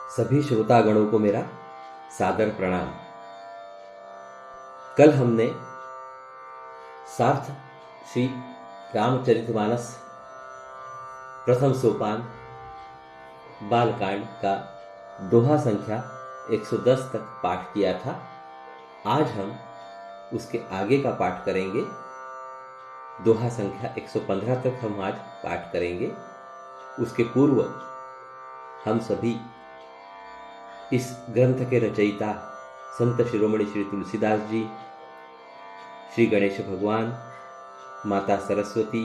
सभी श्रोतागणों को मेरा सादर प्रणाम। कल हमने सार्थ श्री रामचरितमानस प्रथम सोपान बालकांड का दोहा संख्या 110 तक पाठ किया था। आज हम उसके आगे का पाठ करेंगे। दोहा संख्या 115 तक हम आज पाठ करेंगे। उसके पूर्व हम सभी इस ग्रंथ के रचयिता संत शिरोमणि श्री तुलसीदास जी, श्री गणेश भगवान, माता सरस्वती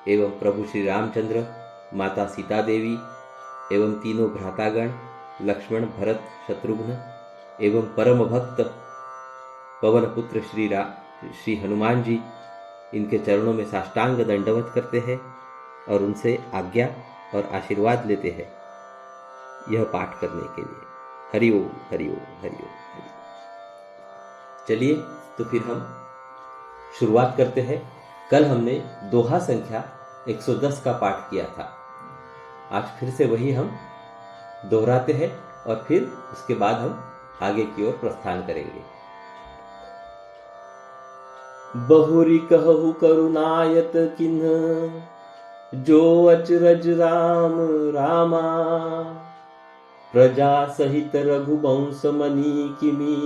एवं प्रभु श्री रामचंद्र, माता सीता देवी एवं तीनों भ्रातागण लक्ष्मण, भरत, शत्रुघ्न एवं परम भक्त पवन पुत्र श्री हनुमान जी, इनके चरणों में साष्टांग दंडवत करते हैं और उनसे आज्ञा और आशीर्वाद लेते हैं यह पाठ करने के लिए। हरि ओम हरि ओम हरि ओम हरि ओम। चलिए तो फिर हम शुरुआत करते हैं। कल हमने दोहा संख्या 110 का पाठ किया था। आज फिर से वही हम दोहराते हैं और फिर उसके बाद हम आगे की ओर प्रस्थान करेंगे। बहुरी कहु करुणायत किन्ह, जो अचरज राम रामा, प्रजा सहित रघुवंश मनी किमी,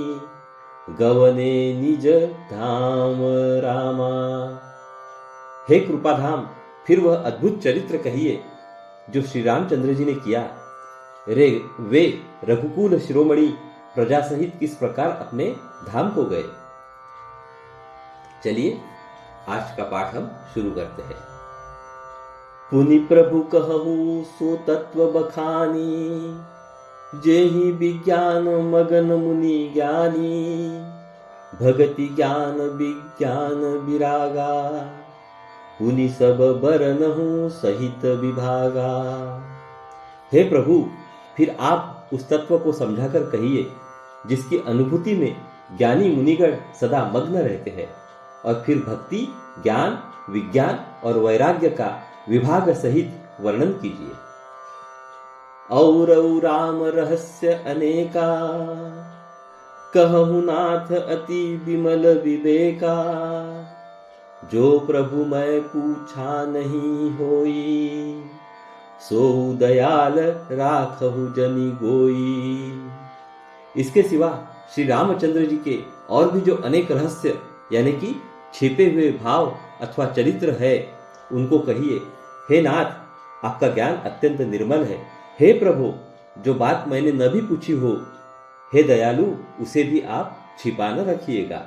गवने निज धाम रामा। हे कृपाधाम, फिर वह अद्भुत चरित्र कहिए जो श्री रामचंद्र जी ने किया। वे रघुकुल शिरोमणि प्रजा सहित किस प्रकार अपने धाम को गए। चलिए आज का पाठ हम शुरू करते हैं। पुनि प्रभु कहु सो तत्व बखानी, जेहि विज्ञान मगन मुनि ज्ञानी, भगति ज्ञान विज्ञान विरागा, पुनि सब बरनहु सहित विभागा। हे प्रभु, फिर आप उस तत्व को समझाकर कहिए जिसकी अनुभूति में ज्ञानी मुनिगण सदा मग्न रहते हैं, और फिर भक्ति, ज्ञान, विज्ञान और वैराग्य का विभाग सहित वर्णन कीजिए। और राम रहस्य अनेका, कहु नाथ अति विमल विवेका, जो प्रभु मैं पूछा नहीं होई, सो दयाल राखहु जनि गोई। इसके सिवा श्री रामचंद्र जी के और भी जो अनेक रहस्य यानी कि छिपे हुए भाव अथवा चरित्र है उनको कहिए। हे नाथ, आपका ज्ञान अत्यंत निर्मल है। हे प्रभु, जो बात मैंने न भी पूछी हो, हे दयालु, उसे भी आप छिपा न रखिएगा।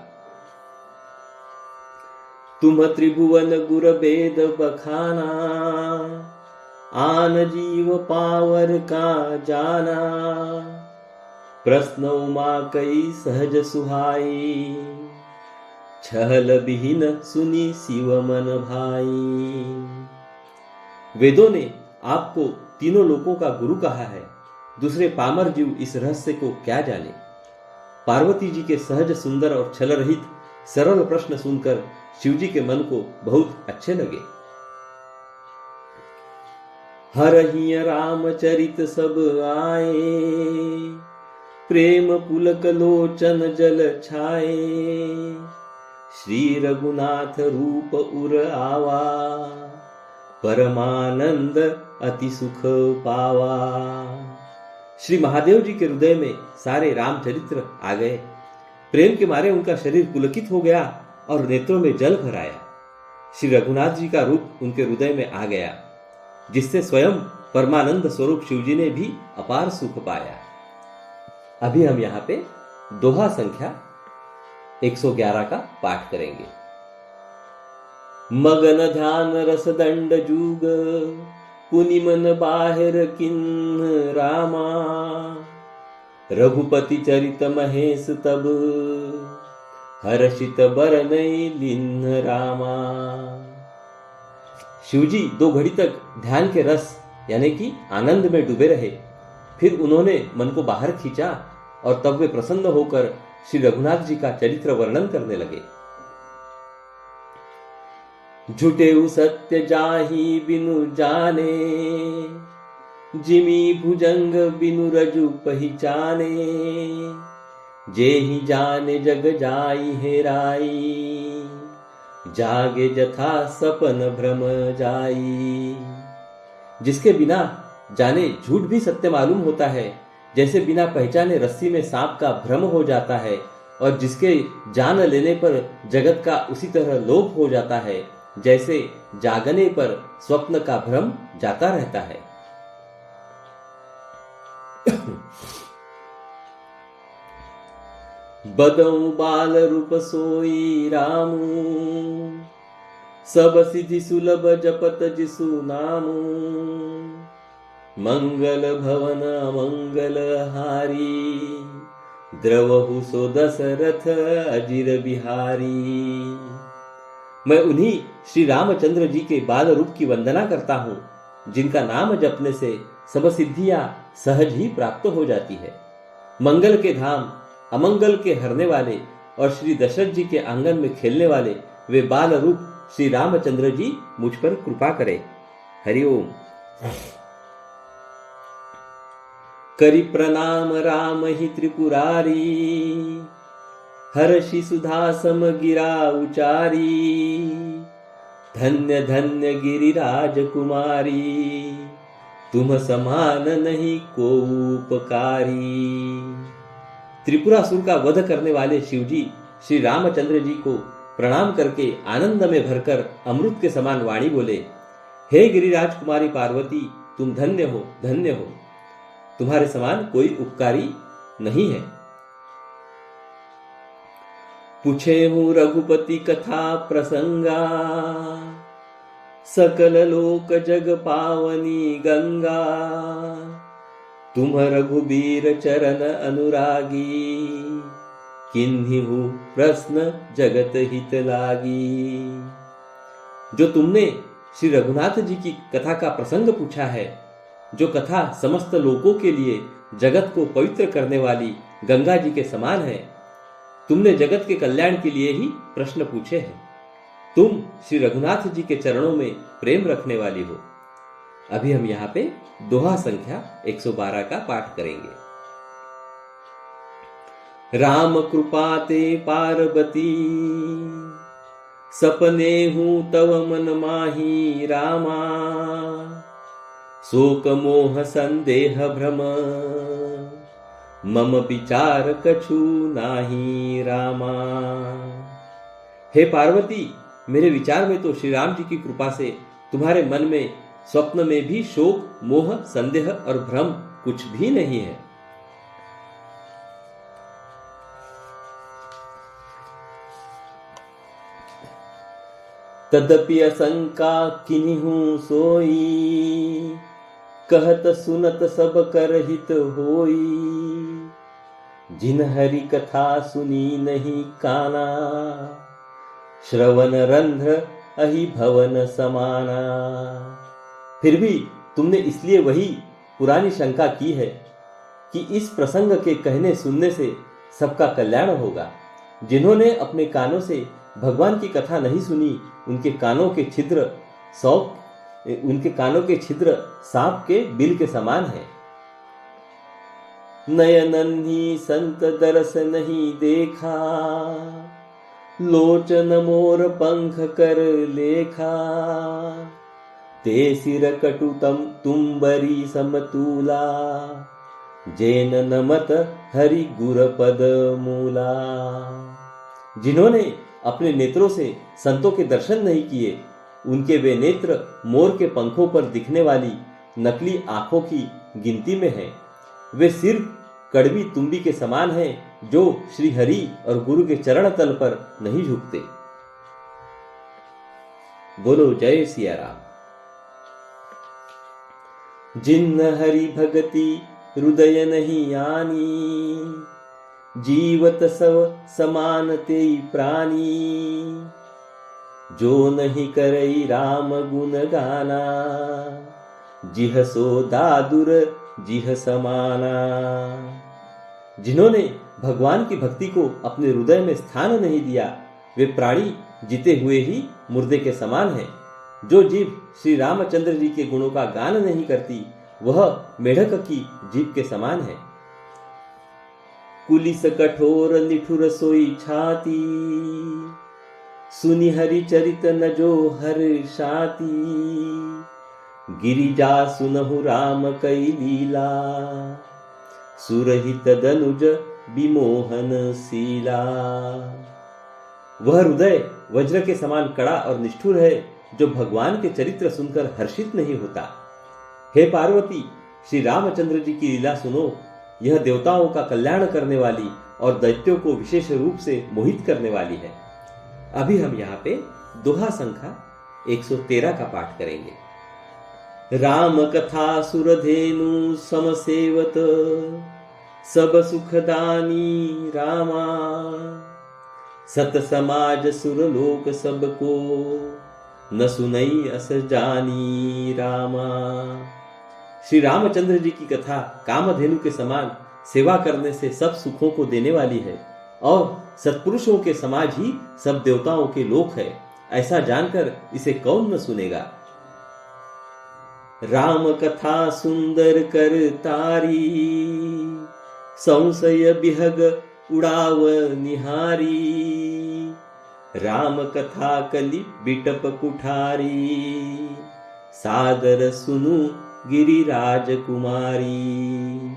तुम त्रिभुवन गुर वेद बखाना, आन जीव पावर का जाना, प्रश्न उमा कई सहज सुहाई, छहल विहीन सुनी शिव मन भाई। वेदों ने आपको तीनों लोकों का गुरु कहा है, दूसरे पामर जीव इस रहस्य को क्या जाने। पार्वती जी के सहज सुंदर और छल रहित सरल प्रश्न सुनकर शिव जी के मन को बहुत अच्छे लगे। हरहि रामचरित सब आए, प्रेम पुलक लोचन जल छाए, श्री रघुनाथ रूप उर आवा, परमानंद अति सुख पावा। श्री महादेव जी के हृदय में सारे रामचरित्र आ गए। प्रेम के मारे उनका शरीर पुलकित हो गया और नेत्रों में जल भर आया। श्री रघुनाथ जी का रूप उनके हृदय में आ गया, जिससे स्वयं परमानंद स्वरूप शिवजी ने भी अपार सुख पाया। अभी हम यहाँ पे दोहा संख्या 111 का पाठ करेंगे। मगन ध्यान रस दंड जुग, पुनि मन बाहिर किन्ह रामा, रघुपति चरित महेश तब, हर्षित बरनई लिन्ह रामा। शिवजी 2 घड़ी तक ध्यान के रस यानी कि आनंद में डूबे रहे। फिर उन्होंने मन को बाहर खींचा और तब वे प्रसन्न होकर श्री रघुनाथ जी का चरित्र वर्णन करने लगे। झूठेउ सत्य जाहि बिनु जाने, जिमी भुजंग बिनु रजु पहिचाने, जेहि जाने जग जाई हेराई, जागे जथा सपन भ्रम जाई। जिसके बिना जाने झूठ भी सत्य मालूम होता है, जैसे बिना पहचाने रस्सी में सांप का भ्रम हो जाता है, और जिसके जान लेने पर जगत का उसी तरह लोप हो जाता है, जैसे जागने पर स्वप्न का भ्रम जाता रहता है। बदऊ बाल रूप सोई रामू, सब सिद्धि सुलभ जपत जिसु नामू, मंगल भवन मंगल हारी, द्रवहु सो दशरथ अजिर बिहारी। मैं उन्हीं श्री रामचंद्र जी के बाल रूप की वंदना करता हूँ, जिनका नाम जपने से सब सिद्धियां सहज ही प्राप्त हो जाती है। मंगल के धाम, अमंगल के हरने वाले और श्री दशरथ जी के आंगन में खेलने वाले वे बाल रूप श्री रामचंद्र जी मुझ पर कृपा करें। हरिओम। करि प्रणाम राम ही त्रिपुरारी, हर्षि सुधा सम गिरा उचारी, धन्य धन्य गिरिराज कुमारी, तुम समान नहीं को उपकारी। त्रिपुरासुर का वध करने वाले शिवजी श्री रामचंद्र जी को प्रणाम करके आनंद में भरकर अमृत के समान वाणी बोले, हे गिरिराज कुमारी पार्वती, तुम धन्य हो, धन्य हो, तुम्हारे समान कोई उपकारी नहीं है। पूछे हूं रघुपति कथा प्रसंगा, सकल लोक जग पावनी गंगा, तुम रघुबीर चरण अनुरागी, किन्हिहु प्रश्न जगत हित लागी। जो तुमने श्री रघुनाथ जी की कथा का प्रसंग पूछा है, जो कथा समस्त लोकों के लिए जगत को पवित्र करने वाली गंगा जी के समान है, तुमने जगत के कल्याण के लिए ही प्रश्न पूछे हैं। तुम श्री रघुनाथ जी के चरणों में प्रेम रखने वाली हो। अभी हम यहाँ पे दोहा संख्या 112 का पाठ करेंगे। राम कृपा ते पार्वती, सपने हूँ तव मन माही रामा, शोक मोह संदेह भ्रम, मम विचार कछु नाही रामा। हे पार्वती, मेरे विचार में तो श्री राम जी की कृपा से तुम्हारे मन में स्वप्न में भी शोक, मोह, संदेह और भ्रम कुछ भी नहीं है। तदपि असंका किन्हु सोई, कहत सुनत सब कर हित होई, जिन हरि कथा सुनी नहीं काना, श्रवण रंध्र अहि भवन समाना। फिर भी तुमने इसलिए वही पुरानी शंका की है कि इस प्रसंग के कहने सुनने से सबका कल्याण होगा। जिन्होंने अपने कानों से भगवान की कथा नहीं सुनी, उनके कानों के छिद्र सांप के बिल के समान है। नयनन्ही संत दरस नहीं देखा, लोचन मोर पंख कर लेखा, ते सिर कटुतम तुम्बरी समतूला, जैन नमत हरि गुर पद मूला। जिन्होंने अपने नेत्रों से संतों के दर्शन नहीं किए, उनके वे नेत्र मोर के पंखों पर दिखने वाली नकली आंखों की गिनती में हैं। वे सिर्फ कड़वी तुम्बी के समान हैं, जो श्री हरि और गुरु के चरण तल पर नहीं झुकते। बोलो जय सिया राम। जिन हरि भगति हृदय नहीं आनी, जीवत सब समान तेई प्राणी, जो नहीं करई राम गुण गाना, जिह सो दादुर जिह समाना। जिन्होंने भगवान की भक्ति को अपने हृदय में स्थान नहीं दिया, वे प्राणी जीते हुए ही मुर्दे के समान हैं। जो जीव श्री रामचंद्र जी के गुणों का गान नहीं करती, वह मेढक की जीभ के समान है। कुलिस कठोर निठुर सोई छाती, सुनि हरि चरित न जो हर्षाती। गिरिजा सुनहु राम कई लीला, सुरहित दनुज विमोहन शीला। वह हृदय वज्र के समान कड़ा और निष्ठुर है, जो भगवान के चरित्र सुनकर हर्षित नहीं होता। हे पार्वती, श्री रामचंद्र जी की लीला सुनो। यह देवताओं का कल्याण करने वाली और दैत्यों को विशेष रूप से मोहित करने वाली है। अभी हम यहाँ पे दोहा संख्या 113 का पाठ करेंगे। राम कथा सुरधेनु समसेवत, सब सुखदानी रामा। सत समाज सुरलोक सबको, न सुनई अस जानी रामा। श्री रामचंद्र जी की कथा कामधेनु के समान सेवा करने से सब सुखों को देने वाली है और सत्पुरुषों के समाज ही सब देवताओं के लोक है। ऐसा जानकर इसे कौन न सुनेगा। राम कथा सुंदर कर तारी, संशय बिहग उड़ाव निहारी। राम कथा कलि बिटप कुठारी, सादर सुनु गिरिराज कुमारी।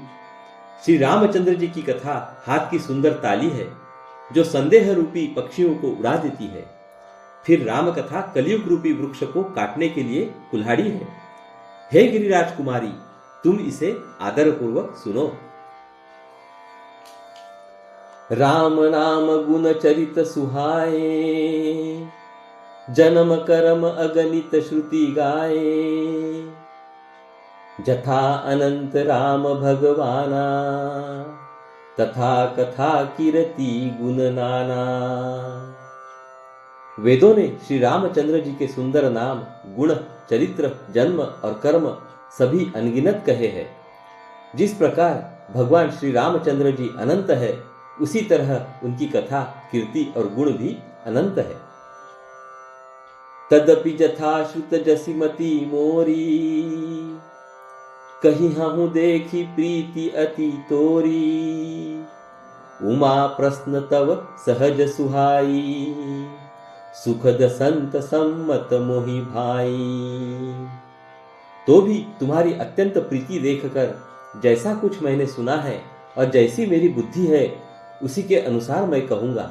श्री रामचंद्र जी की कथा हाथ की सुंदर ताली है, जो संदेह रूपी पक्षियों को उड़ा देती है। फिर राम कथा कलयुग रूपी वृक्ष को काटने के लिए कुल्हाड़ी है। हे गिरिराज कुमारी, तुम इसे आदर पूर्वक सुनो। राम नाम गुण चरित सुहाए, जन्म कर्म अगणित श्रुति गाए। जथा अनंत राम भगवाना, तथा कथा कीर्ति गुण नाना। वेदों ने श्री रामचंद्र जी के सुंदर नाम, गुण, चरित्र, जन्म और कर्म सभी अनगिनत कहे हैं। जिस प्रकार भगवान श्री रामचंद्र जी अनंत है, उसी तरह उनकी कथा, कीर्ति और गुण भी अनंत है। तदपि जथा श्रुत जसिमति मोरी, कहीं हूँ देखी प्रीति अति तोरी। उमा प्रश्न तव सहज सुहाई, सुखद संत सम्मत मोहि भाई। तो भी तुम्हारी अत्यंत प्रीति देखकर जैसा कुछ मैंने सुना है और जैसी मेरी बुद्धि है, उसी के अनुसार मैं कहूंगा।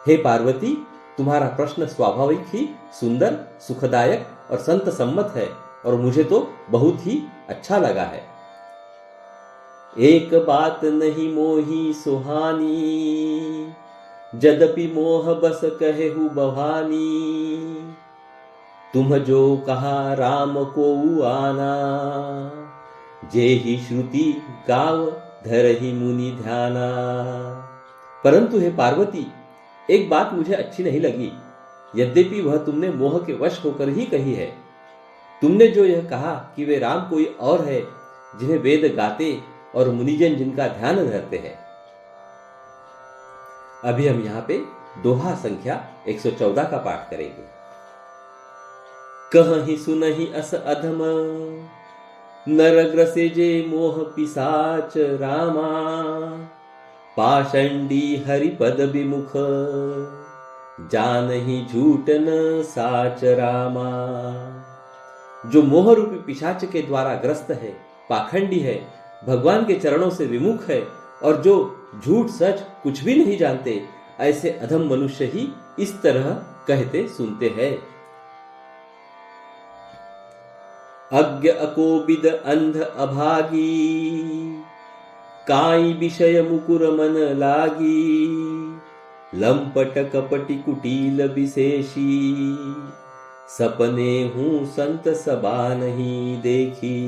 हे पार्वती, तुम्हारा प्रश्न स्वाभाविक ही सुंदर, सुखदायक और संत सम्मत है और मुझे तो बहुत ही अच्छा लगा है। एक बात नहीं मोही सुहानी, जदपि मोह बस कहेहु बहानी। तुम जो कहा राम को आना, जे ही श्रुति गाव धरहि मुनि ध्याना। परंतु हे पार्वती, एक बात मुझे अच्छी नहीं लगी, यद्यपि वह तुमने मोह के वश होकर ही कही है। तुमने जो यह कहा कि वे राम कोई और है, जिन्हें वेद गाते और मुनिजन जिनका ध्यान धरते हैं। अभी हम यहाँ पे दोहा संख्या 114 का पाठ करेंगे। कहहि सुनहि अस अधम, नरग्रसे जे मोह पिसाच रामा। पाषंडी हरिपद विमुख, जानहि झूठ न साच रामा। जो मोह रूपी पिशाच के द्वारा ग्रस्त है, पाखंडी है, भगवान के चरणों से विमुख है और जो झूठ सच कुछ भी नहीं जानते, ऐसे अधम मनुष्य ही इस तरह कहते सुनते हैं। अज्ञ अकोबिद अंध अभागी, काई विषय मुकुर मन लागी। लंपट कपटी कुटील विशेषी, सपने हूं संत सबा नहीं देखी।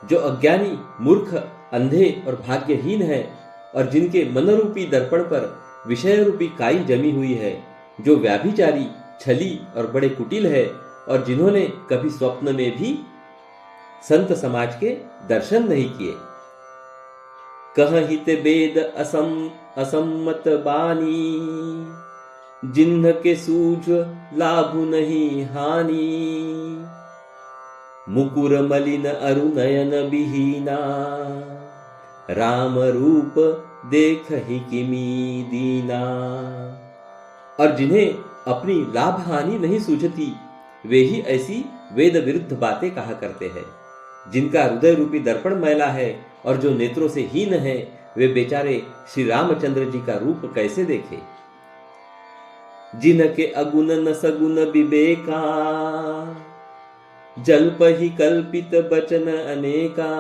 जो अज्ञानी, मूर्ख, अंधे और भाग्यहीन है और जिनके मनरूपी दर्पण पर विषय रूपी काई जमी हुई है, जो व्याभिचारी, छली और बड़े कुटिल है और जिन्होंने कभी स्वप्न में भी संत समाज के दर्शन नहीं किए। कहहित वेद असम्मत बानी, जिन्ह के सूझ लाभु नहीं हानि। मुकुर मलिन अरु नयन विहीना, राम रूप देख ही किमी दीना। और जिन्हें अपनी लाभ हानि नहीं सूझती, वे ही ऐसी वेद विरुद्ध बातें कहा करते हैं। जिनका हृदय रूपी दर्पण मैला है और जो नेत्रों से हीन है, वे बेचारे श्री रामचंद्र जी का रूप कैसे देखे। जिनके अगुण न सगुण विवेका, जल्प ही कल्पित बचन अनेका।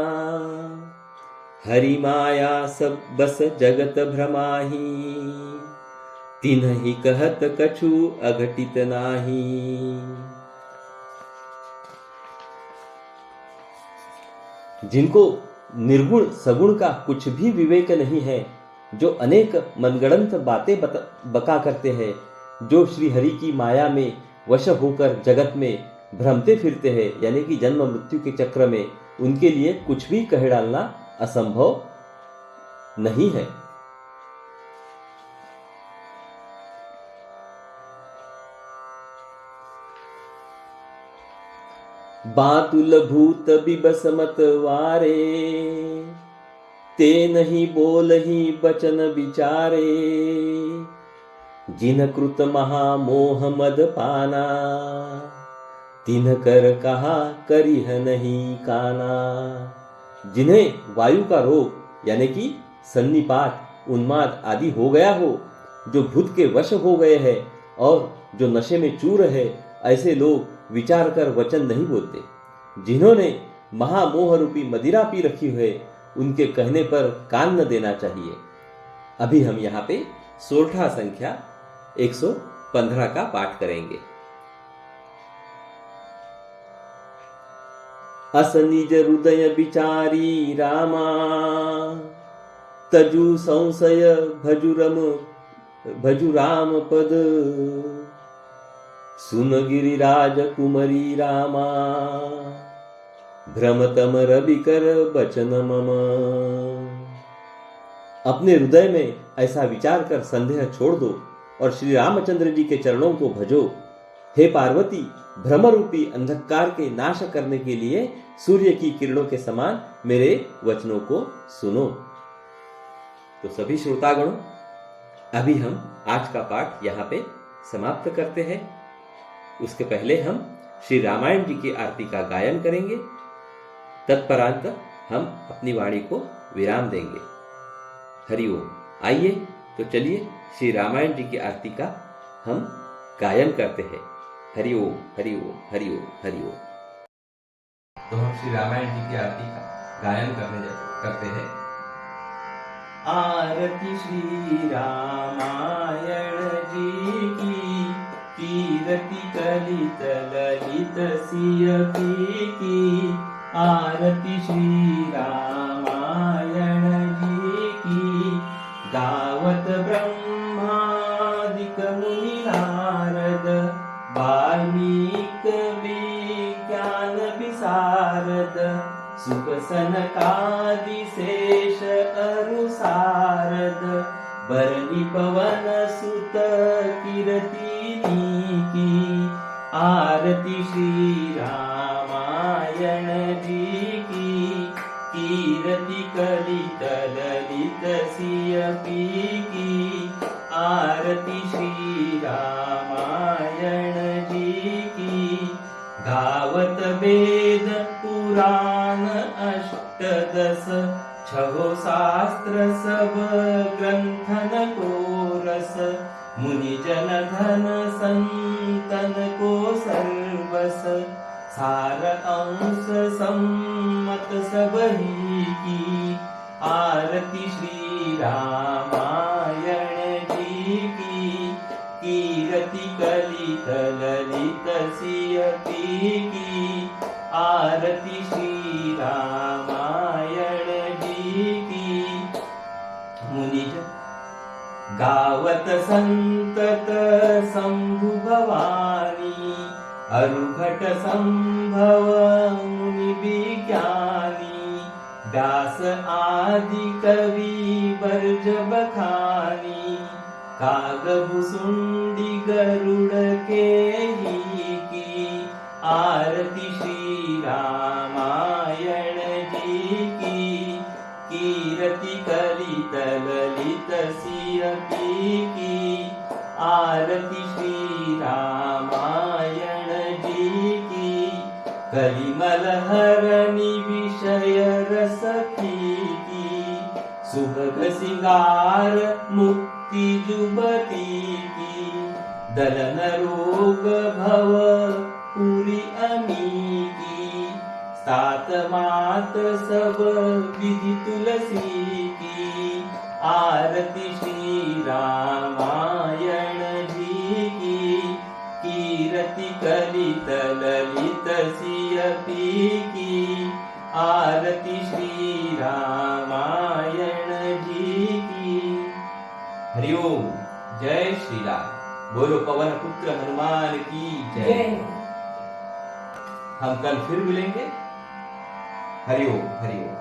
हरि माया सब बस जगत भ्रमाही, तिन्हि कहत कछु अघटित नाही। जिनको निर्गुण सगुण का कुछ भी विवेक नहीं है, जो अनेक मनगढ़ंत बातें बका करते हैं, जो श्री हरि की माया में वश होकर जगत में भ्रमते फिरते हैं, यानी कि जन्म मृत्यु के चक्र में, उनके लिए कुछ भी कह डालना असंभव नहीं है। बातुल भूत बिबस मत वारे, ते नहीं बोल ही बचन विचारे। जिन कृत महामोह मद पाना, तिन्ह कर कहा करिह नहीं काना। जिन्हें वायु का रोग यानी कि सन्निपात, उन्माद आदि हो गया हो, जो भूत के वश हो गए हैं और जो नशे में चूर है, ऐसे लोग विचार कर वचन नहीं बोलते। जिन्होंने महामोह रूपी मदिरा पी रखी है, उनके कहने पर कान न देना चाहिए। अभी हम यहाँ पे सोरठा संख्या 115 का पाठ करेंगे। अस निज हृदय विचारी रामा, तजु संशय भजु राम पद। सुन गिरिराज कुमरी रामा, भ्रमतम रवि कर बचन मम। अपने हृदय में ऐसा विचार कर संदेह छोड़ दो और श्री रामचंद्र जी के चरणों को भजो। हे पार्वती, भ्रमरूपी अंधकार के नाश करने के लिए सूर्य की किरणों के समान मेरे वचनों को सुनो। तो सभी श्रोतागणों, अभी हम आज का पाठ यहाँ पे समाप्त करते हैं। उसके पहले हम श्री रामायण जी की आरती का गायन करेंगे। तत्परांत हम अपनी वाणी को विराम देंगे। हरिओम। आइए तो चलिए श्री रामायण जी की आरती का हम गायन करते हैं। हरिओम हरिओम हरिओम हरिओम। तो हम श्री रामायण जी की आरती का गायन करते हैं। आरती श्री रामायण जी की, कीरति कलित ललित सिय की। आरती श्री रामायण जी की, गावत ब्रह्मादिक मुनि नारद। वाल्मीक विज्ञान विशारद, सुख सनकादि शेष अरु सारद। बरनी पवन सुत कीरति की। आरती श्री रामायण जी की, कीरति कलित ललित सिय की। आरती श्री रामायण जी की, गावत वेद पुराण अष्टदश। छहो शास्त्र सब ग्रंथन को रस। मुनि जन धन संतन को सर्वस। सार अंश सम्मत सब ही की। आरती श्री रामायण जी की, कीरति कलित ललित सिय की। आरती श्री रामायण जी की, मुनि गावत संतत शंभु भवानी। अरुघट संभव मुनि विज्ञानी। व्यास आदि कवि बरज बखानी। काग भुसुंडी गरुड़ के ही की। आरती श्री रामायण जी की कीर्ति कलित ललित सियपी की आरती श्री रामायण जी की कलिमल हरणी विषय रस की सुभग सिंगार मुक्ति जुबती की दलन रोग भव पुरी अमी की सात मात सब विधि तुलसी की आरती श्री रामायण जी की कीर्ति कलित ललित सियपी की आरती श्री रामायण जी की। हरिओम। जय श्री राम। बोलो पवन पुत्र हनुमान की जय। हम कल फिर मिलेंगे। हरिओम हरिओम।